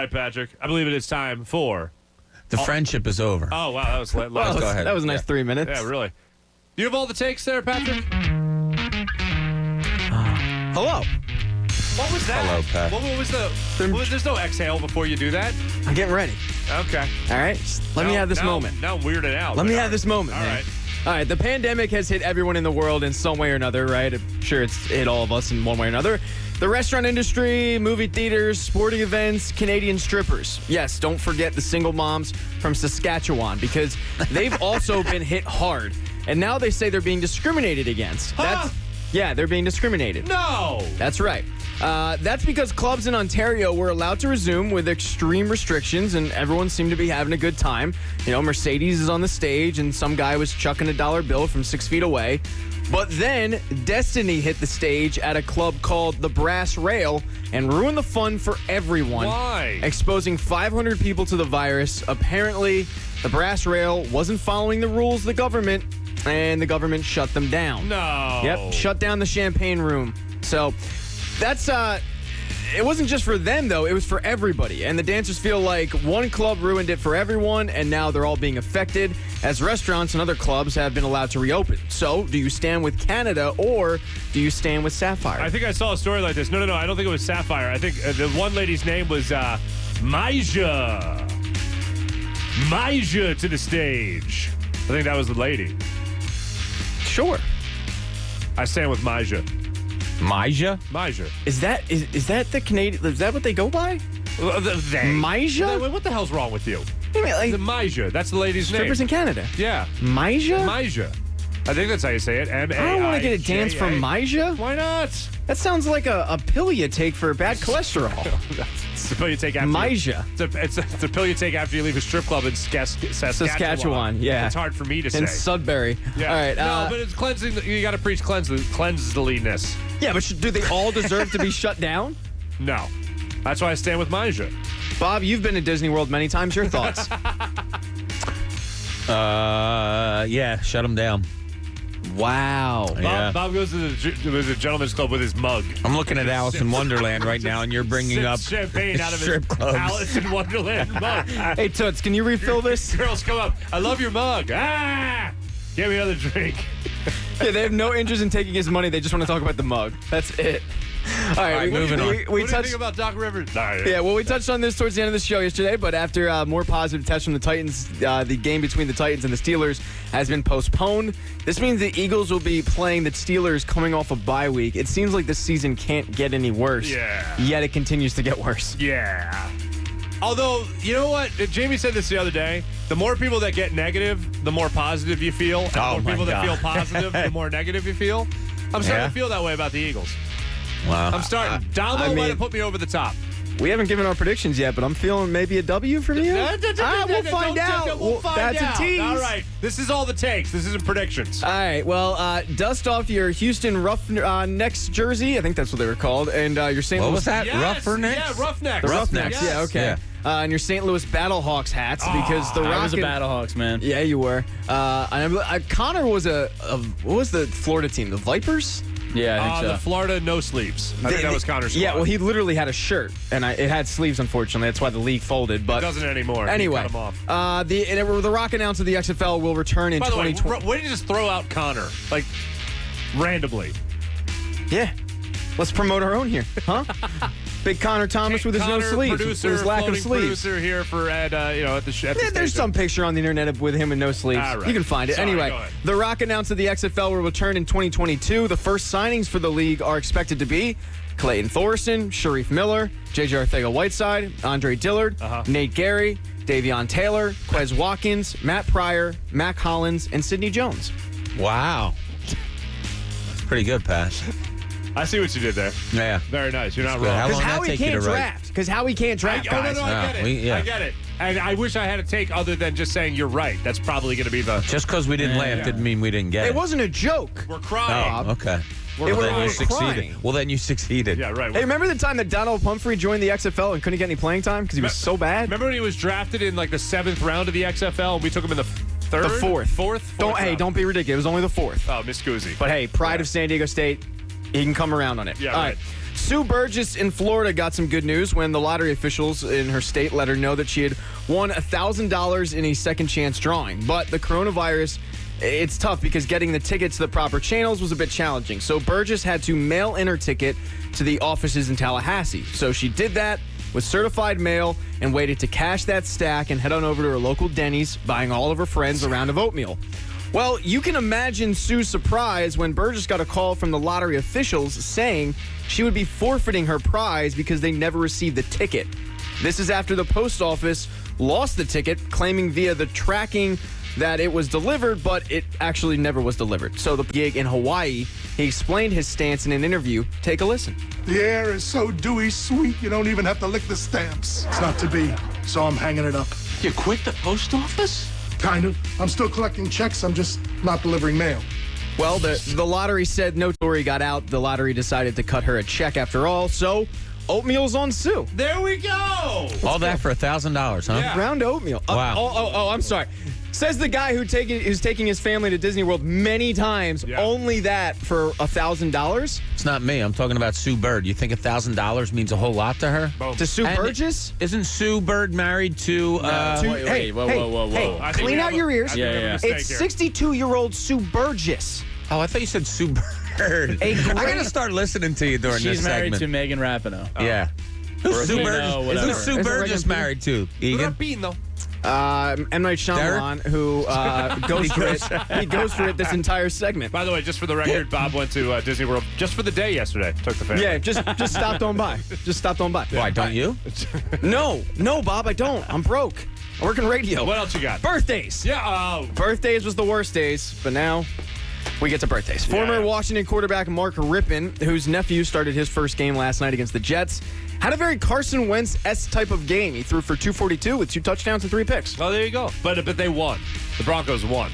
All right, Patrick. I believe it is time for... The friendship is over. Oh, wow. That was late. Go ahead. That was a nice 3 minutes. Yeah, really. Do you have all the takes there, Patrick? Hello. What was that? Hello, Pat. What was the... there's no exhale before you do that. I'm getting ready. Okay. All right. Just let me have this moment. Now I'm weirded out. Let me have this moment, All man. right. All right. The pandemic has hit everyone in the world in some way or another, right? I'm sure it's hit all of us in one way or another. The restaurant industry, movie theaters, sporting events, Canadian strippers. Yes, don't forget the single moms from Saskatchewan because they've also been hit hard. And now they say they're being discriminated against. Huh? Yeah, they're being discriminated. No. That's right. That's because clubs in Ontario were allowed to resume with extreme restrictions, and everyone seemed to be having a good time. You know, Mercedes is on the stage, and some guy was chucking a dollar bill from 6 feet away. But then Destiny hit the stage at a club called the Brass Rail and ruined the fun for everyone. Why? Exposing 500 people to the virus. Apparently, the Brass Rail wasn't following the rules of the government, and the government shut them down. No. Yep, shut down the champagne room. So that's it wasn't just for them though, it was for everybody. And the dancers feel like one club ruined it for everyone, and now they're all being affected as restaurants and other clubs have been allowed to reopen. So, do you stand with Canada or do you stand with Sapphire? I think I saw a story like this. No, I don't think it was Sapphire. I think the one lady's name was Maija. Maija to the stage. I think that was the lady. Sure. I stand with Maija. Maija? Maija. Is that the Canadian? Is that what they go by? Maija? What the hell's wrong with you? I mean, like The Maija. That's the lady's strippers name. in Canada. Yeah. Maija? Maija. I think that's how you say it. M-A-I-J-A. I don't want to get a dance from Maija. Why not? That sounds like a pill you take for bad cholesterol. It's the pill you take after. Maija. It's a pill you take after you leave a strip club in Saskatchewan. Yeah. It's hard for me to say. In Sudbury. Yeah. All right. No, but it's cleansing. You got to preach cleanliness. Yeah, but do they all deserve to be shut down? No. That's why I stand with Maija. Bob, you've been to Disney World many times. Your thoughts? Yeah, shut them down. Wow. Yeah. Bob goes to the gentleman's club with his mug. I'm looking at Alice in Wonderland right now, and you're bringing up champagne out of strip his clubs. Alice in Wonderland mug. Hey, Toots, can you refill this? Girls come up. I love your mug. Ah! Give me another drink. Yeah, they have no interest in taking his money. They just want to talk about the mug. That's it. All right, moving on. We What do you touched. think about Doc Rivers? Yeah, well, we touched on this towards the end of the show yesterday, but after more positive tests from the Titans, the game between the Titans and the Steelers has been postponed. This means the Eagles will be playing the Steelers coming off a bye week. It seems like the season can't get any worse. Yeah. Yet it continues to get worse. Yeah. Although, you know what? Jamie said this the other day. The more people that get negative, the more positive you feel. And the more people that feel positive, the more negative you feel. I'm starting to feel that way about the Eagles. Wow. I'm starting. Download might have put me over the top. We haven't given our predictions yet, but I'm feeling maybe a W from you. We'll find out. That's a tease. All right. This is all the takes. This isn't predictions. All right. Well, dust off your Houston Roughnecks jersey. I think that's what they were called. And your St. What Louis. was that? Yes. Roughnecks? Yeah, Roughnecks. The Roughnecks. Yes. Yeah, okay. Yeah. And your St. Louis Battlehawks hats because the I was a Rocket- Battlehawks, man. Yeah, you were. Connor was what was the Florida team? The Vipers? Yeah, I think The so. Florida no sleeves. I think that was Connor's Yeah, squad. well, he literally had a shirt, and it had sleeves, unfortunately. That's why the league folded. But It doesn't anymore. He Anyway, cut 'em off. the Rock announced that the XFL will return in By the way, 2020. why did you just throw out Connor? Like, randomly. Yeah. Let's promote our own here, huh? Big Connor Thomas with his Connor, no sleeves, producer, with his lack of floating sleeves. producer here for Ed, at the Yeah, there's station. some picture on the internet with him with no sleeves. All right. You can find it. Sorry, Anyway, go ahead. The Rock announced that the XFL will return in 2022. The first signings for the league are expected to be Clayton Thorson, Sharif Miller, J.J. Arcega-Whiteside, Andre Dillard, Nate Gary, Davion Taylor, Quez Watkins, Matt Pryor, Mac Hollins, and Sidney Jones. Wow. That's pretty good, Pat. I see what you did there. Yeah. Very nice. You're not good. wrong. How Because long did that Howie take you can't to write? draft. Because Howie can't draft, No, guys. I get it. I get it. And I wish I had a take other than just saying you're right. That's probably going to be the... Just because we didn't laugh didn't mean we didn't get it. It wasn't a joke. We're crying. Oh, okay. We're Well, then you crying. succeeded. Well, then you succeeded. Yeah, right. Hey, remember the time that Donald Pumphrey joined the XFL and couldn't get any playing time because he was so bad? Remember when he was drafted in like the 7th round of the XFL and we took him in the 3rd? The fourth. Fourth round. Don't be ridiculous. It was only the fourth. Oh, Miss Guzzi. But hey, pride of San Diego State. He can come around on it. Yeah, All right. Sue Burgess in Florida got some good news when the lottery officials in her state let her know that she had won $1,000 in a second chance drawing. But the coronavirus, it's tough because getting the ticket to the proper channels was a bit challenging. So Burgess had to mail in her ticket to the offices in Tallahassee. So she did that with certified mail and waited to cash that stack and head on over to her local Denny's, buying all of her friends a round of oatmeal. Well, you can imagine Sue's surprise when Burgess got a call from the lottery officials saying she would be forfeiting her prize because they never received the ticket. This is after the post office lost the ticket, claiming via the tracking that it was delivered, but it actually never was delivered. So the gig in Hawaii, he explained his stance in an interview. Take a listen. The air is so dewy sweet, you don't even have to lick the stamps. It's not to be, so I'm hanging it up. You quit the post office? Kind of. I'm still collecting checks, I'm just not delivering mail. Well, the lottery said no story got out. The lottery decided to cut her a check after all, so oatmeal's on Sue. There we go. All that for $1,000, huh? Yeah. Round oatmeal. Wow. I'm sorry. Says the guy who's taking his family to Disney World many times. Yeah. Only that for $1,000 It's not me. I'm talking about Sue Bird. You think $1,000 means a whole lot to her? Boom. to Sue And Burgess. Isn't Sue Bird married to... Wait, whoa. I think Clean we out have your ears. I think we have a mistake It's here. 62-year-old Sue Burgess. Oh, I thought you said Sue Bird. I gotta start listening to you during She's this married segment. to Megan Rapinoe. Yeah. Who's Sue Rapinoe, Burgess? whatever. Who's Sue Is it Burgess Megan married to? Egan? Rapino. M. Night Shyamalan, who goes for it. He goes for it this entire segment. By the way, just for the record, Bob went to Disney World just for the day yesterday. Took the family. Yeah, just stopped on by. Just stopped on by. Why, don't you? No, Bob, I don't. I'm broke. I work in radio. What else you got? Birthdays. Yeah. Birthdays was the worst days, but now we get to birthdays. Former Washington quarterback Mark Rippon, whose nephew started his first game last night against the Jets, had a very Carson Wentz-esque type of game. He threw for 242 with 2 touchdowns and 3 picks. Oh, there you go. But they won. The Broncos won.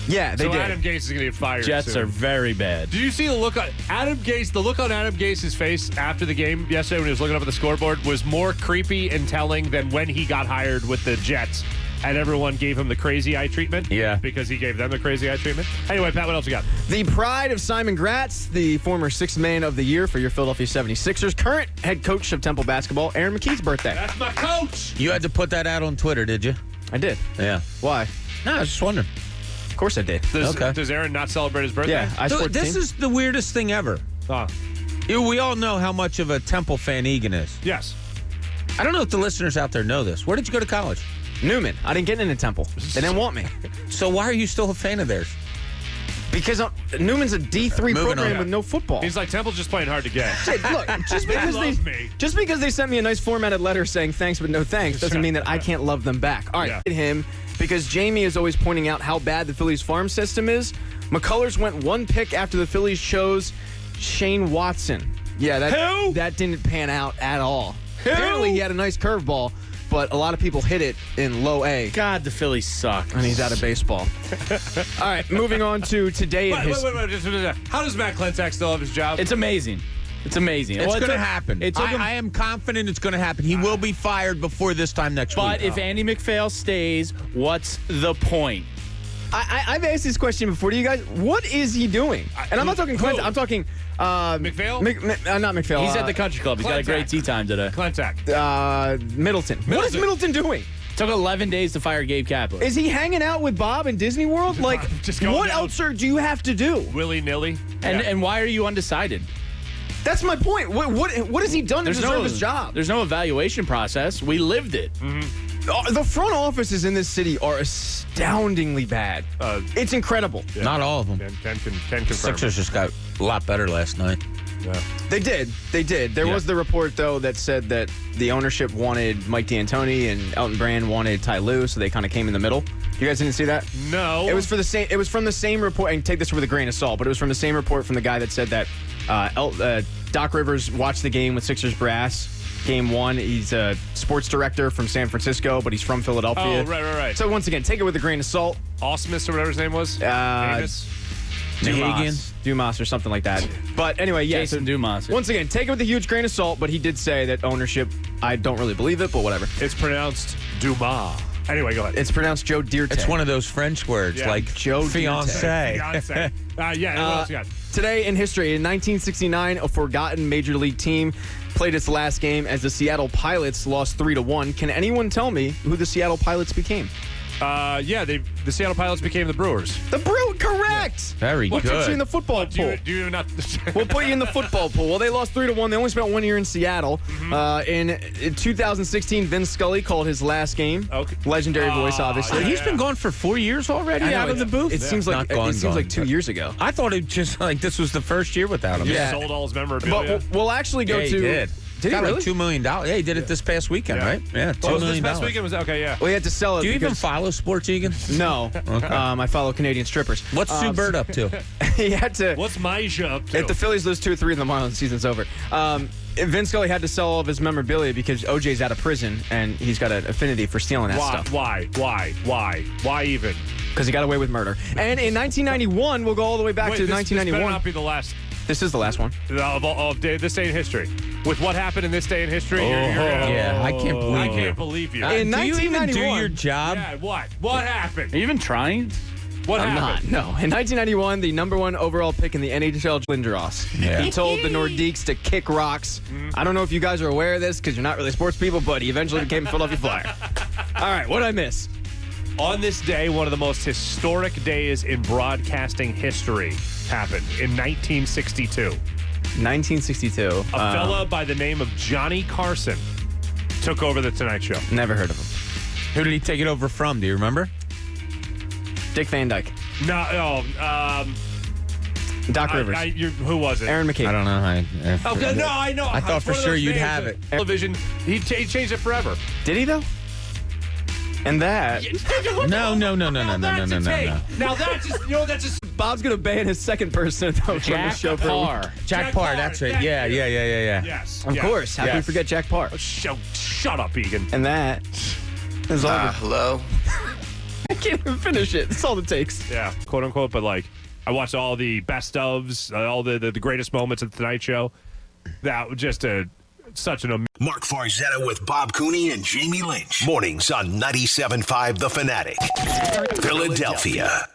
Yeah, they so did. Adam Gase is going to get fired. Jets soon. are very bad. Did you see the look on Adam Gase? The look on Adam Gase's face after the game yesterday when he was looking up at the scoreboard was more creepy and telling than when he got hired with the Jets. And everyone gave him the crazy eye treatment. Yeah. Because he gave them the crazy eye treatment. Anyway, Pat, what else you got? The pride of Simon Gratz, the former 6th man of the year for your Philadelphia 76ers, current head coach of Temple basketball, Aaron McKee's birthday. That's my coach. You had to put that out on Twitter, did you? I did. Yeah. Why? No, I was just wondering. Of course I did. Does Aaron not celebrate his birthday? Yeah, I So support the this team. is the weirdest thing ever. Oh, We all know how much of a Temple fan Egan is. yes. I don't know if the listeners out there know this. Where did you go to college? Newman. I didn't get into Temple. They didn't want me. So why are you still a fan of theirs? Because Newman's a D3 Moving program on. with no football. He's like, Temple's just playing hard to get. Hey, look, just because they sent me a nice formatted letter saying thanks but no thanks doesn't mean that I can't love them back. All right, Yeah. him because Jamie is always pointing out how bad the Phillies farm system is. McCullers went 1 pick after the Phillies chose Shane Watson. Yeah, that didn't pan out at all. Apparently he had a nice curveball, but a lot of people hit it in low A. God, the Phillies suck. And he's out of baseball. All right, moving on to today in history. Wait. How does Matt Klentak still have his job? It's amazing. It's amazing. It's going to happen. It took him, I am confident it's going to happen. He will be fired before this time next week. but if Andy McPhail stays, what's the point? I've asked this question before to you guys. What is he doing? And I'm not talking Clinton. I'm talking McPhail? Not McPhail. He's at the country club. He's got a great Klentak. tea time today. Klentak. Middleton. What is Middleton doing? Took 11 days to fire Gabe Kapler. Is he hanging out with Bob in Disney World? Like, Just going what down. else do you have to do? Willy-nilly. And why are you undecided? That's my point. What has he done to deserve his job? There's no evaluation process. We lived it. The front offices in this city are astoundingly bad. It's incredible. Not all of them. Ken confirm. Sixers just got a lot better last night. Yeah. They did. There was the report, though, that said that the ownership wanted Mike D'Antoni and Elton Brand wanted Ty Lue, so they kind of came in the middle. You guys didn't see that? No. It was from the same report, and take this with a grain of salt, but it was from the same report from the guy that said that Doc Rivers watched the game with Sixers brass. Game 1, he's a sports director from San Francisco, but he's from Philadelphia. Oh, right. So once again, take it with a grain of salt. Osmus or whatever his name was. Amos? Dumas or something like that. But anyway, yeah. Jason Dumas. Once again, take it with a huge grain of salt, but he did say that ownership, I don't really believe it, but whatever. It's pronounced Dumas. Anyway, go ahead. It's pronounced Joe Dierte. It's one of those French words Yeah. like Joe fiancé. Beyonce. What else you got? today in history, in 1969, a forgotten Major League team played its last game as the Seattle Pilots lost 3-1. Can anyone tell me who the Seattle Pilots became? The Seattle Pilots became the Brewers. The correct. Very What good. puts you in the football pool? Do you not? We'll put you in the football pool. Well, they lost 3-1. They only spent 1 year in Seattle. In 2016, Vince Scully called his last game. Okay. Legendary voice, obviously. He's been gone for 4 years already I know, out of the booth. It seems like Not gone, it seems like 2 but- years ago. I thought it just like this was the first year without him. He Yeah. sold all his memorabilia. But we'll actually go Yeah, he to. did. Did he Got really? like $2 million. Yeah, he did it this past weekend, right? Yeah, $2 this million. past weekend was okay. Yeah. Well, he had to sell it. Do you even because- follow sports, Egan? No. I follow Canadian strippers. What's Sue Bird up to? He had to. What's Maisha up to? If the Phillies lose 2-3 in the Marlins, season's over. Vince Scully had to sell all of his memorabilia because OJ's out of prison and he's got an affinity for stealing that stuff. Why even? Because he got away with murder. And in 1991, we'll go all the way back to This 1991. better not be the last This is the last one. of this day in history. With what happened in this day in history, Yeah, I can't believe I you. can't believe you. In do you even do 1991 your job? Yeah, what? What happened? Are you even trying? What I'm not. happened? No. In 1991, the number 1 overall pick in the NHL, Lindros. Yeah. He told the Nordiques to kick rocks. I don't know if you guys are aware of this because you're not really sports people, but he eventually became a Philadelphia Flyer. All right, what did I miss? On this day, one of the most historic days in broadcasting history happened in 1962. 1962. A fella by the name of Johnny Carson took over the Tonight Show. Never heard of him. Who did he take it over from? Do you remember? Dick Van Dyke. Doc Rivers. Who was it? Aaron McCabe. I don't know. I know. I thought It's for one of sure those you'd names have that it. Television. He changed it forever. Did he, though? And that. No. Now that's just Bob's going to ban his second person from the Jack show for a week. Parr. Jack Parr, that's right. Yeah. Yes. Of course. How can we Yes. forget Jack Parr? Shut up, Egan. And that is all. Hello? I can't even finish it. That's all it takes. Yeah, quote unquote. But like, I watched all the best ofs, all the greatest moments of the Tonight Show. That was just such an amazing. Mark Farzetta with Bob Cooney and Jamie Lynch. Mornings on 97.5 The Fanatic. Philadelphia.